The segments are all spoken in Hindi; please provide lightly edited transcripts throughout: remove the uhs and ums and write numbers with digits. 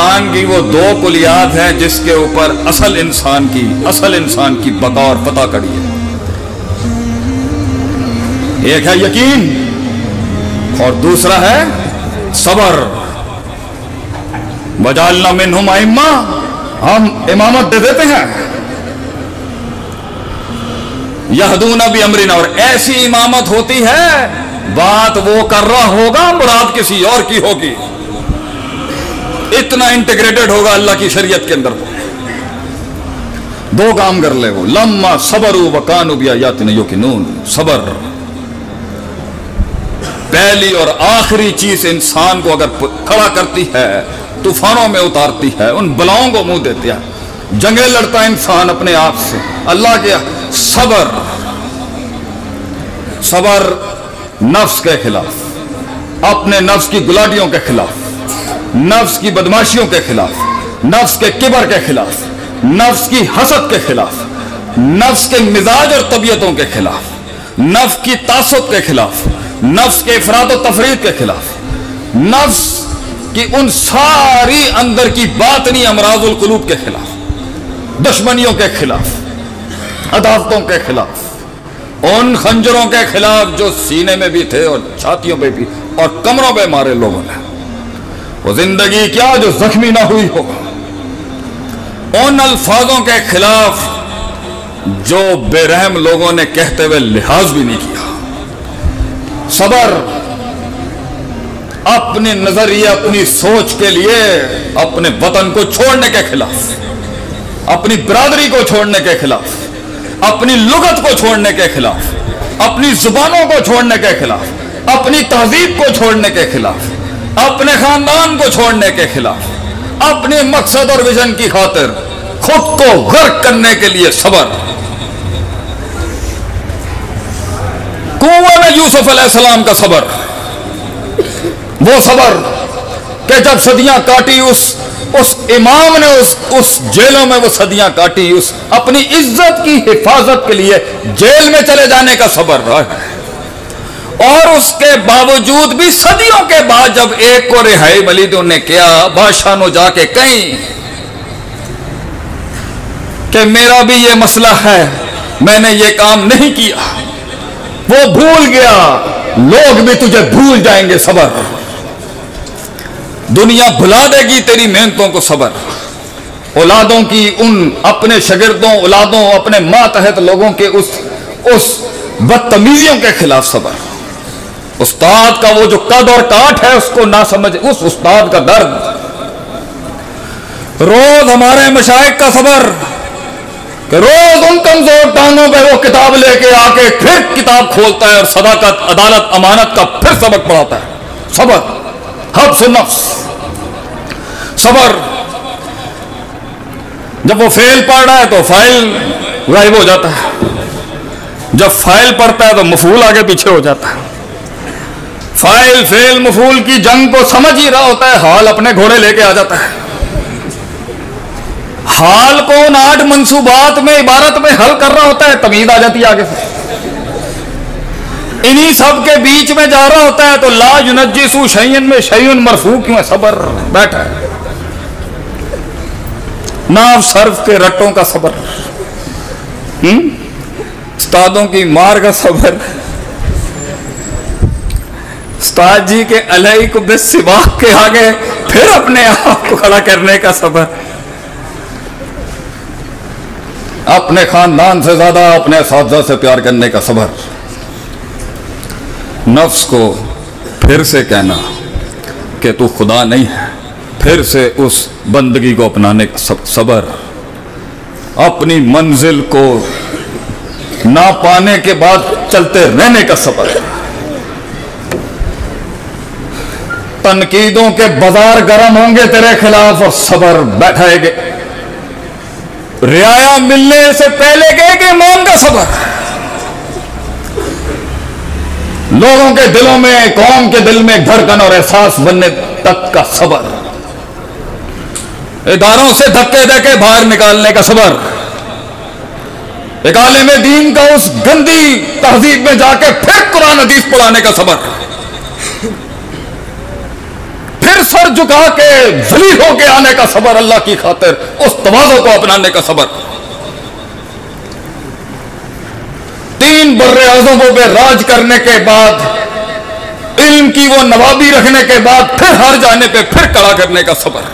कुरान की वो दो कुलियात हैं जिसके ऊपर असल इंसान की बका और पता कड़ी है। एक है यकीन और दूसरा है सबर। वजालना मिनहुम अइम्मा, हम इमामत दे देते हैं, यहदूना भी अमरिना, और ऐसी इमामत होती है बात वो कर रहा होगा, मुराद किसी और की होगी। इतना इंटीग्रेटेड होगा अल्लाह की शरीयत के अंदर। दो काम कर ले वो, लम्मा सबरू वकानु बिआयातिना युकिनून। सबर पहली और आखिरी चीज इंसान को अगर खड़ा करती है, तूफानों में उतारती है, उन बलाओं को मुंह देती है, जंगे लड़ता है इंसान अपने आप से, अल्लाह के। सबर, सबर नफ्स के खिलाफ, अपने नफ्स की गुलाटियों के खिलाफ, नफ्स की बदमाशियों के खिलाफ, नफ्स के किबर के खिलाफ, नफ्स की हसद के खिलाफ, नफ्स के मिजाज और तबीयतों के खिलाफ, नफ्स की तासुब के खिलाफ, नफ्स के इफरात और तफरीद के खिलाफ, नफ्स की उन सारी अंदर की बातनी अमराजुल कुलूब के खिलाफ, दुश्मनियों के खिलाफ, अदावतों के खिलाफ, उन खंजरों के खिलाफ जो सीने में भी थे और छातियों पे भी और कमरों पे मारे लोगों ने। वो जिंदगी क्या जो जख्मी ना हुई हो, उन अल्फाजों के खिलाफ जो बेरहम लोगों ने कहते हुए लिहाज भी नहीं किया। सबर अपने नजरिए, अपनी सोच के लिए अपने वतन को छोड़ने के खिलाफ, अपनी बिरादरी को छोड़ने के खिलाफ, अपनी लुगत को छोड़ने के खिलाफ, अपनी जुबानों को छोड़ने के खिलाफ, अपनी तहजीब को छोड़ने के खिलाफ, अपने खानदान को छोड़ने के खिलाफ, अपने मकसद और विजन की खातिर खुद को गर्क करने के लिए सबर। कुआं में यूसुफ अलैहिस्सलाम का सबर, वो सबर कि जब सदियां काटी उस इमाम ने उस जेलों में वो सदियां काटी, उस अपनी इज्जत की हिफाजत के लिए जेल में चले जाने का सबर रहा है। और उसके बावजूद भी सदियों के बाद जब एक को रिहाई मिली तो उन्हें किया, बादशाह ने जाके कहीं कि मेरा भी ये मसला है, मैंने ये काम नहीं किया, वो भूल गया, लोग भी तुझे भूल जाएंगे। सबर, दुनिया भुला देगी तेरी मेहनतों को। सबर, औलादों की, उन अपने शागिर्दों, औलादों, अपने मातहत लोगों के उस बदतमीजियों के खिलाफ सबर। उस्ताद का वो जो कद और काठ है उसको ना समझ, उस उस्ताद का दर्द। रोज हमारे मशाइख का सबर कि रोज उन कमजोर टांगों पे वो किताब लेके आके फिर किताब खोलता है और सदाकत, अदालत, अमानत का फिर सबक पढ़ाता है। सबर, हब्स नफ्स। सबर, जब वो फेल पढ़ रहा है तो फाइल गायब हो जाता है, जब फाइल पढ़ता है तो मफूल आगे पीछे हो जाता है। फाइल फेल मफूल की जंग को समझ ही रहा होता है, हाल अपने घोड़े लेके आ जाता है। हाल को उन 8 मंसूबात में, इबारत में हल कर रहा होता है, तमीज आ जाती है आगे से। इन्हीं सब के बीच में जा रहा होता है तो ला युनज्जिसु शैयन में शैयुन मरफू क्यों है? सबर बैठा है। नाव सर्फ के रट्टों का सबर, उस्तादों की मार का सबर, उस्ताद जी के अलई को बेसिवाक के आगे फिर अपने आप को खड़ा करने का सबर, अपने खानदान से ज्यादा अपने असातिज़ा से प्यार करने का सबर, नफ्स को फिर से कहना कि तू खुदा नहीं है, फिर से उस बंदगी को अपनाने का सबर, अपनी मंजिल को ना पाने के बाद चलते रहने का सबर, तनकीदों के बाजार गर्म होंगे तेरे खिलाफ और सबर बैठाएंगे, रियाया मिलने से पहले के इमाम का सबर, लोगों के दिलों में, कौम के दिल में धड़कन और एहसास बनने तक का सबर, इदारों से धक्के देके बाहर निकालने का सबर, एक आलिम दीन का उस गंदी तहजीब में जाके फिर कुरान हदीस पढ़ाने का सबर, फिर सर झुका के जलील होके आने का सबर, अल्लाह की खातिर उस तवाज़ो को अपनाने का सबर। 3 बर्रे आज़मों पे राज करने के बाद, इल्म की वो नवाबी रखने के बाद, फिर हार जाने पे फिर कड़ा करने का सबर।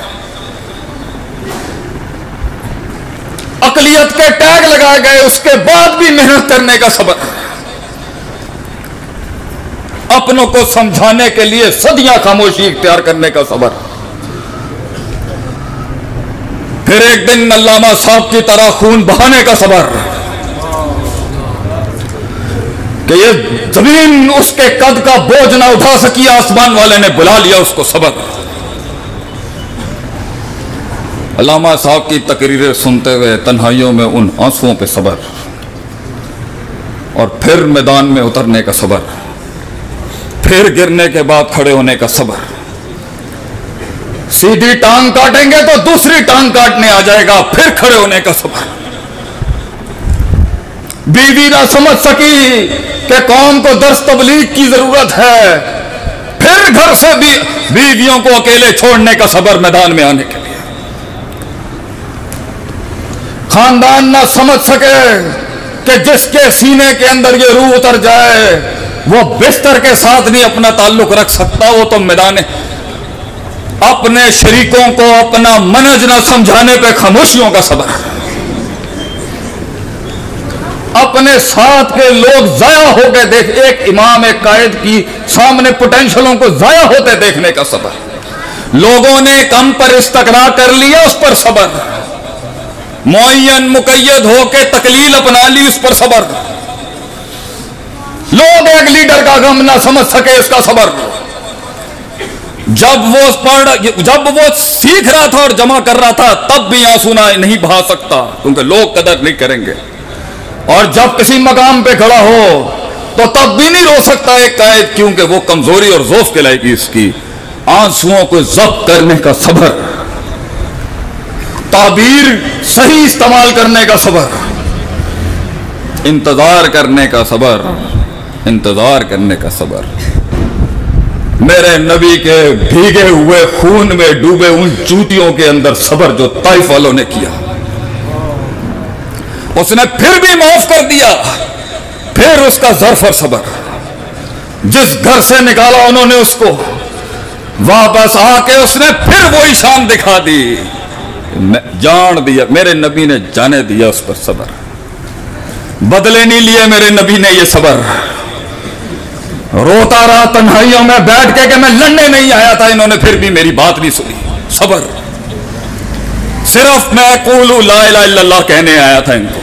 अकलियत के टैग लगाए गए, उसके बाद भी मेहनत करने का सबर। अपनों को समझाने के लिए सदियां खामोशी इख्तियार करने का सबर। फिर एक दिन अल्लामा साहब की तरह खून बहाने का सबर कि ये जमीन उसके कद का बोझ ना उठा सकी, आसमान वाले ने बुला लिया उसको सबर। अल्लामा साहब की तकरीरें सुनते हुए तन्हाइयों में उन आंसुओं पे सबर, और फिर मैदान में उतरने का सबर, फिर गिरने के बाद खड़े होने का सबर। सीधी टांग काटेंगे तो दूसरी टांग काटने आ जाएगा, फिर खड़े होने का सबर। बीवी ना समझ सकी कि कौम को दर्स तबलीग की जरूरत है, फिर घर से भी बीवियों को अकेले छोड़ने का सबर मैदान में आने के लिए। खानदान ना समझ सके कि जिसके सीने के अंदर ये रूह उतर जाए वो बिस्तर के साथ नहीं अपना ताल्लुक रख सकता, वो तो मैदान। अपने शरीकों को अपना मनज ना समझाने पे खामोशियों का सबर। अपने साथ के लोग जाया हो गए देख, एक इमाम एक कायद की सामने पोटेंशियलों को जाया होते देखने का सबर। लोगों ने कम पर इस्तकरा कर लिया, उस पर सबर। मुअय्यन मुकय्यद होके तकलील अपना ली, उस पर सबर। लोग एक लीडर का गम ना समझ सके, इसका सबर। जब वो सीख रहा था और जमा कर रहा था, तब भी आंसू नहीं बहा सकता, क्योंकि लोग कदर नहीं करेंगे। और जब किसी मकाम पे खड़ा हो तो तब भी नहीं रो सकता एक कायद, क्योंकि वो कमजोरी और ज़ौफ़ कहलाएगी इसकी। आंसुओं को ज़ब्त करने का सबर, ताबीर सही इस्तेमाल करने का सबर, इंतजार करने का सबर, इंतजार करने का सबर। मेरे नबी के भीगे हुए खून में डूबे उन चूतियों के अंदर सबर जो ताइफ वालों ने किया, उसने फिर भी माफ कर दिया। फिर उसका ज़र्फ और सबर, जिस घर से निकाला उन्होंने उसको, वापस आके उसने फिर वही शान दिखा दी। जान दिया, मेरे नबी ने जाने दिया उस पर सबर। बदले नहीं लिए मेरे नबी ने ये सबर। रोता रहा तन्हाइयों में बैठ के कि मैं लड़ने नहीं आया था, इन्होंने फिर भी मेरी बात नहीं सुनी। सबर। सिर्फ मैं क़ूलू ला इलाहा इल्लल्लाह कहने आया था इनको,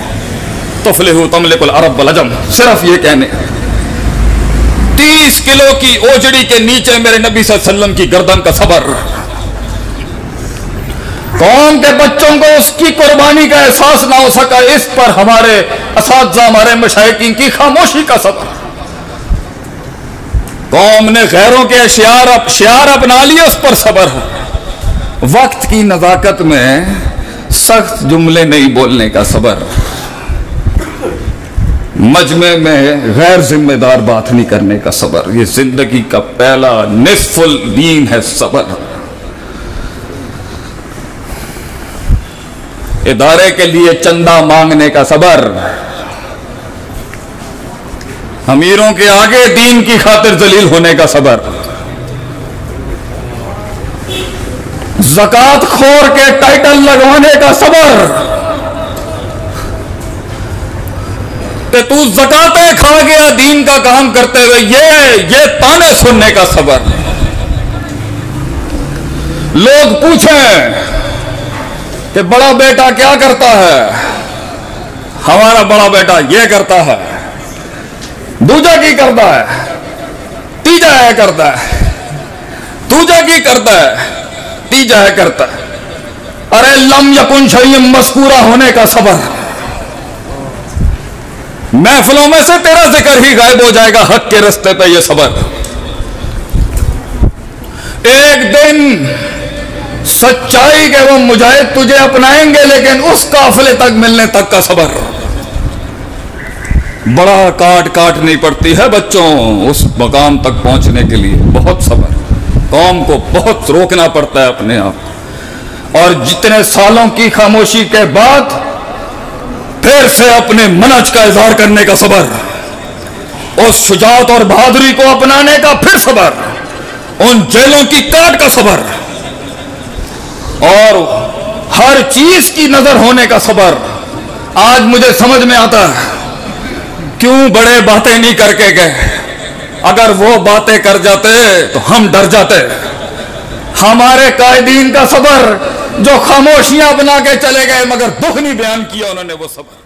तुफ़्लिहू तमलिकुल अरब वल अजम, सिर्फ ये कहने। 30 किलो की ओजड़ी के नीचे मेरे नबी सल्लल्लाहु अलैहि वसल्लम की गर्दन का सबर। कौम के बच्चों को उसकी कुर्बानी का एहसास ना हो सका, इस पर हमारे असातिज़ा, हमारे मशाइखीन की खामोशी का सबर। कौम ने गैरों के शियार अपना लिए, उस पर सबर। वक्त की नज़ाकत में सख्त जुमले नहीं बोलने का सबर। मजमे में गैर जिम्मेदार बात नहीं करने का सबर। ये जिंदगी का पहला निस्फुल दीन है सबर। इदारे के लिए चंदा मांगने का सबर। अमीरों के आगे दीन की खातिर जलील होने का सबर। ज़कात खोर के टाइटल लगवाने का सबर। कि तू ज़कातें खा गया दीन का काम करते हुए, ये ताने सुनने का सबर। लोग पूछें कि बड़ा बेटा क्या करता है, हमारा बड़ा बेटा ये करता है, दूजा की करता है, तीजा है करता है, दूजा की करता है, तीजा है करता है। अरे लम यकुन शैय्यन मज़कूरा होने का सबर। महफिलों में से तेरा जिक्र ही गायब हो जाएगा, हक के रास्ते पे ये सबर। एक दिन सच्चाई के वो मुजाहिद तुझे अपनाएंगे, लेकिन उस काफिले तक मिलने तक का सबर। बड़ा काट काटनी पड़ती है बच्चों उस मकाम तक पहुंचने के लिए, बहुत सबर। कौम को बहुत रोकना पड़ता है अपने आप। और जितने सालों की खामोशी के बाद फिर से अपने मनज का इजहार करने का सबर, उस शुजाअत और बहादुरी को अपनाने का फिर सबर, उन जेलों की काट का सबर, और हर चीज की नजर होने का सबर। आज मुझे समझ में आता है क्यों बड़े बातें नहीं करके गए। अगर वो बातें कर जाते तो हम डर जाते। हमारे कायदीन का सबर जो खामोशियां बना के चले गए मगर दुख नहीं बयान किया उन्होंने, वो सबर।